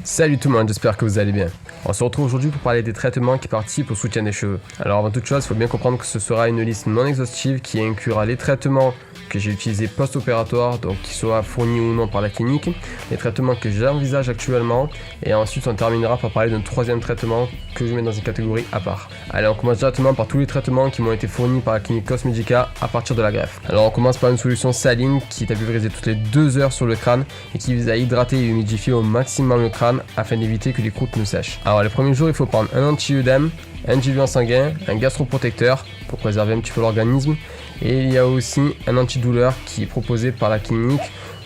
Salut tout le monde, j'espère que vous allez bien. On se retrouve aujourd'hui pour parler des traitements qui participent au soutien des cheveux. Alors avant toute chose, il faut bien comprendre que ce sera une liste non exhaustive qui inclura les traitements que j'ai utilisés post-opératoire, donc qui soient fournis ou non par la clinique, les traitements que j'envisage actuellement, et ensuite on terminera par parler d'un troisième traitement que je mets dans une catégorie à part. Allez, on commence directement par tous les traitements qui m'ont été fournis par la clinique Cosmedica à partir de la greffe. Alors on commence par une solution saline qui est à pulvériser toutes les 2 heures sur le crâne et qui vise à hydrater et humidifier au maximum le crâne afin d'éviter que les croûtes ne sèchent. Alors les premiers jours, il faut prendre un anti-œdème, un diluant sanguin, un gastroprotecteur pour préserver un petit peu l'organisme, et il y a aussi un antidouleur qui est proposé par la clinique.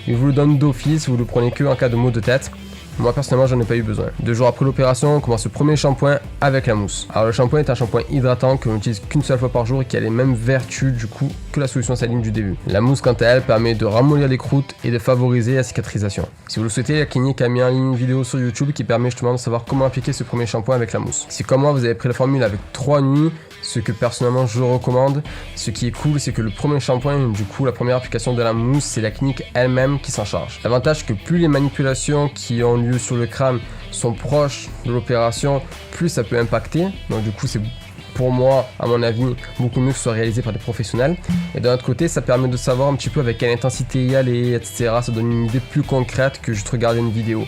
Il vous le donne d'office, vous le prenez que en cas de maux de tête. Moi personnellement j'en ai pas eu besoin. 2 jours après l'opération, on commence le premier shampoing avec la mousse. Alors le shampoing est un shampoing hydratant que l'on utilise qu'une seule fois par jour et qui a les mêmes vertus du coup que la solution saline du début. La mousse quant à elle permet de ramollir les croûtes et de favoriser la cicatrisation. Si vous le souhaitez, la clinique a mis en ligne une vidéo sur YouTube qui permet justement de savoir comment appliquer ce premier shampoing avec la mousse. Si comme moi vous avez pris la formule avec 3 nuits, ce que personnellement je recommande, ce qui est cool, c'est que le premier shampoing, du coup la première application de la mousse, c'est la clinique elle-même qui s'en charge. L'avantage c'est que plus les manipulations qui ont lieu sur le crâne sont proches de l'opération, plus ça peut impacter. Donc du coup c'est pour moi, à mon avis, beaucoup mieux que ce soit réalisé par des professionnels. Et d'un autre côté, ça permet de savoir un petit peu avec quelle intensité y aller, etc. Ça donne une idée plus concrète que juste regarder une vidéo,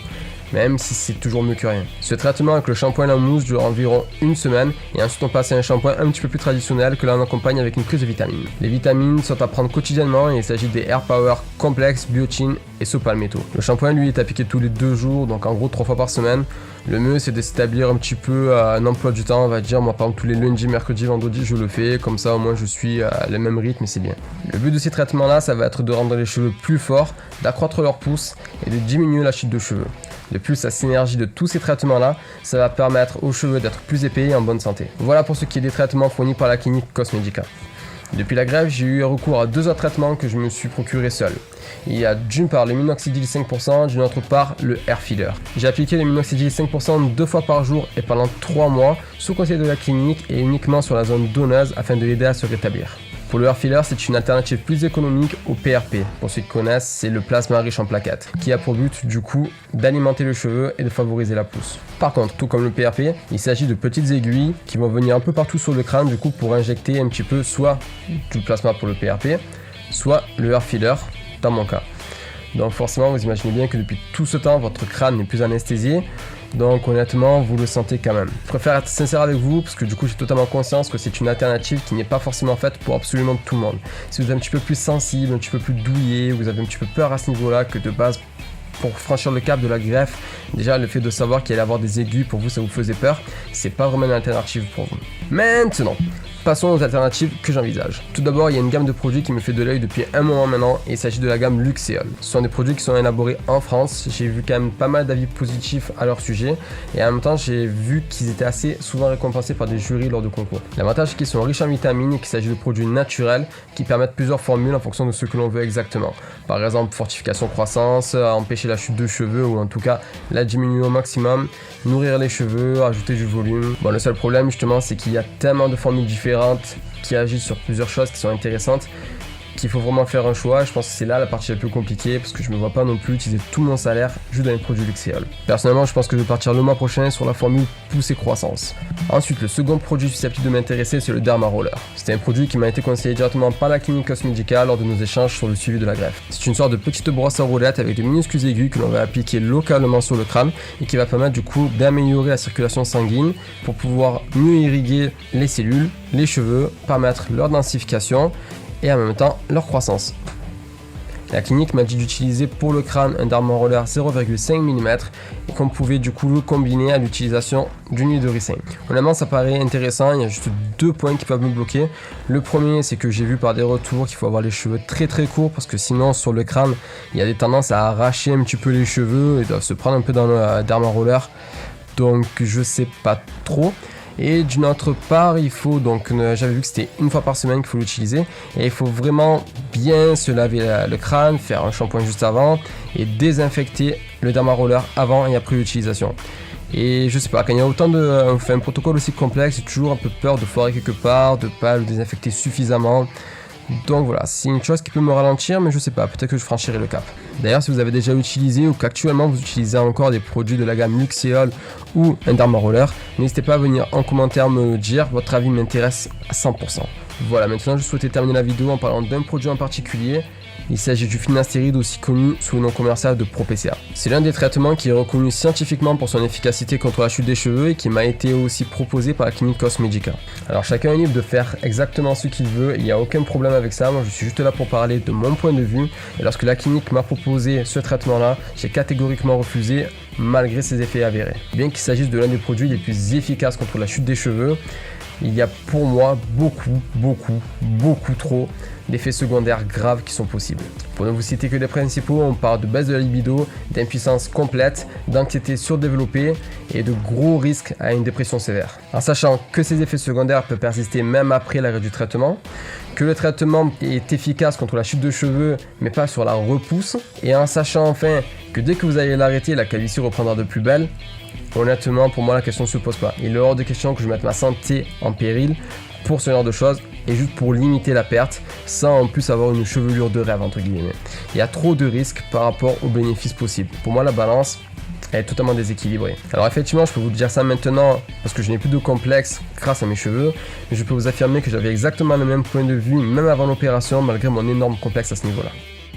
même si c'est toujours mieux que rien. Ce traitement avec le shampoing et la mousse dure environ une semaine, et ensuite on passe à un shampoing un petit peu plus traditionnel que l'on accompagne avec une prise de vitamines. Les vitamines sont à prendre quotidiennement et il s'agit des Air Power Complex, Biotin et Sopalmetto. Le shampoing lui est appliqué tous les 2 jours, donc en gros 3 fois par semaine. Le mieux c'est de s'établir un petit peu un emploi du temps, on va dire. Moi par exemple tous les lundis, mercredis, vendredis je le fais, comme ça au moins je suis à le même rythme et c'est bien. Le but de ces traitements là, ça va être de rendre les cheveux plus forts, d'accroître leur pousse et de diminuer la chute de cheveux. De plus, la synergie de tous ces traitements-là, ça va permettre aux cheveux d'être plus épais et en bonne santé. Voilà pour ce qui est des traitements fournis par la clinique Cosmedica. Depuis la greffe, j'ai eu recours à 2 autres traitements que je me suis procuré seul. Il y a d'une part le minoxidil 5%, d'une autre part le hair filler. J'ai appliqué le minoxidil 5% 2 fois par jour et pendant 3 mois, sous conseil de la clinique et uniquement sur la zone donneuse afin de l'aider à se rétablir. Pour le hair filler, c'est une alternative plus économique au PRP. Pour ceux qui connaissent, c'est le plasma riche en plaquettes, qui a pour but du coup d'alimenter le cheveu et de favoriser la pousse. Par contre, tout comme le PRP, il s'agit de petites aiguilles qui vont venir un peu partout sur le crâne du coup pour injecter un petit peu soit du plasma pour le PRP, soit le hair filler dans mon cas. Donc forcément, vous imaginez bien que depuis tout ce temps, votre crâne n'est plus anesthésié. Donc honnêtement, vous le sentez quand même. Je préfère être sincère avec vous parce que du coup j'ai totalement conscience que c'est une alternative qui n'est pas forcément faite pour absolument tout le monde. Si vous êtes un petit peu plus sensible, un petit peu plus douillet, vous avez un petit peu peur à ce niveau-là, que de base pour franchir le cap de la greffe, déjà le fait de savoir qu'il allait avoir des aigus pour vous ça vous faisait peur, c'est pas vraiment une alternative pour vous. Maintenant, passons aux alternatives que j'envisage. Tout d'abord, il y a une gamme de produits qui me fait de l'œil depuis un moment maintenant et il s'agit de la gamme Luxéol. Ce sont des produits qui sont élaborés en France, j'ai vu quand même pas mal d'avis positifs à leur sujet et en même temps j'ai vu qu'ils étaient assez souvent récompensés par des jurys lors de concours. L'avantage c'est qu'ils sont riches en vitamines et qu'il s'agit de produits naturels qui permettent plusieurs formules en fonction de ce que l'on veut exactement. Par exemple, fortification croissance, empêcher la chute de cheveux ou en tout cas la diminuer au maximum, nourrir les cheveux, ajouter du volume. Bon, le seul problème justement c'est qu'il y a tellement de formules différentes qui agissent sur plusieurs choses qui sont intéressantes qu'il faut vraiment faire un choix. Je pense que c'est là la partie la plus compliquée parce que je me vois pas non plus utiliser tout mon salaire juste dans les produits Luxéol. Personnellement, je pense que je vais partir le mois prochain sur la formule pousse et croissance. Ensuite, le second produit susceptible de m'intéresser, c'est le Derma Roller. C'était un produit qui m'a été conseillé directement par la clinique Cosmedica lors de nos échanges sur le suivi de la greffe. C'est une sorte de petite brosse à roulettes avec de minuscules aiguilles que l'on va appliquer localement sur le crâne et qui va permettre du coup d'améliorer la circulation sanguine pour pouvoir mieux irriguer les cellules, les cheveux, permettre leur densification et en même temps leur croissance. La clinique m'a dit d'utiliser pour le crâne un Derma Roller 0,5 mm et qu'on pouvait du coup le combiner à l'utilisation d'une huile de ricin. Honnêtement ça paraît intéressant, il y a juste 2 points qui peuvent me bloquer. Le premier c'est que j'ai vu par des retours qu'il faut avoir les cheveux très courts parce que sinon sur le crâne il y a des tendances à arracher un petit peu les cheveux et doivent se prendre un peu dans le Derma Roller. Donc je sais pas trop. Et d'une autre part, il faut donc, j'avais vu que c'était une fois par semaine qu'il faut l'utiliser et il faut vraiment bien se laver le crâne, faire un shampoing juste avant et désinfecter le Derma Roller avant et après l'utilisation. Et je sais pas, quand il y a autant de, un protocole aussi complexe, j'ai toujours un peu peur de foirer quelque part, de pas le désinfecter suffisamment. Donc voilà, c'est une chose qui peut me ralentir, mais je sais pas, peut-être que je franchirai le cap. D'ailleurs, si vous avez déjà utilisé ou qu'actuellement vous utilisez encore des produits de la gamme Luxéol ou un Derma Roller, n'hésitez pas à venir en commentaire me le dire, votre avis m'intéresse à 100%. Voilà, maintenant je souhaitais terminer la vidéo en parlant d'un produit en particulier. Il s'agit du finastéride, aussi connu sous le nom commercial de ProPCA. C'est l'un des traitements qui est reconnu scientifiquement pour son efficacité contre la chute des cheveux et qui m'a été aussi proposé par la clinique Cosmedica. Alors chacun est libre de faire exactement ce qu'il veut, il n'y a aucun problème avec ça, moi je suis juste là pour parler de mon point de vue. Et lorsque la clinique m'a proposé ce traitement-là, j'ai catégoriquement refusé malgré ses effets avérés. Bien qu'il s'agisse de l'un des produits les plus efficaces contre la chute des cheveux, il y a pour moi beaucoup trop d'effets secondaires graves qui sont possibles. Pour ne vous citer que les principaux, on parle de baisse de la libido, d'impuissance complète, d'anxiété surdéveloppée et de gros risques à une dépression sévère. En sachant que ces effets secondaires peuvent persister même après l'arrêt du traitement, que le traitement est efficace contre la chute de cheveux mais pas sur la repousse, et en sachant enfin que dès que vous allez l'arrêter, la calvitie reprendra de plus belle. Honnêtement, pour moi, la question ne se pose pas. Il est hors de question que je mette ma santé en péril pour ce genre de choses et juste pour limiter la perte sans en plus avoir une chevelure de rêve entre guillemets. Il y a trop de risques par rapport aux bénéfices possibles. Pour moi, la balance est totalement déséquilibrée. Alors effectivement, je peux vous dire ça maintenant parce que je n'ai plus de complexe grâce à mes cheveux, mais je peux vous affirmer que j'avais exactement le même point de vue même avant l'opération malgré mon énorme complexe à ce niveau-là.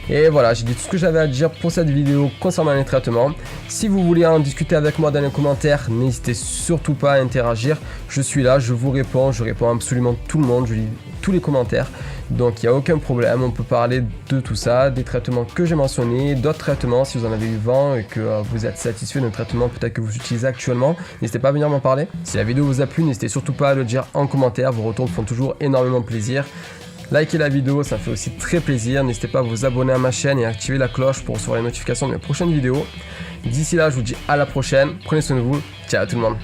Et voilà, j'ai dit tout ce que j'avais à dire pour cette vidéo concernant les traitements. Si vous voulez en discuter avec moi dans les commentaires, n'hésitez surtout pas à interagir. Je suis là, je vous réponds, je réponds à absolument tout le monde, je lis tous les commentaires. Donc il n'y a aucun problème, on peut parler de tout ça, des traitements que j'ai mentionnés, d'autres traitements si vous en avez eu vent et que vous êtes satisfait d'un traitement peut-être que vous utilisez actuellement. N'hésitez pas à venir m'en parler. Si la vidéo vous a plu, n'hésitez surtout pas à le dire en commentaire, vos retours me font toujours énormément plaisir. Likez la vidéo, ça fait aussi très plaisir. N'hésitez pas à vous abonner à ma chaîne et à activer la cloche pour recevoir les notifications de mes prochaines vidéos. D'ici là, je vous dis à la prochaine. Prenez soin de vous. Ciao tout le monde.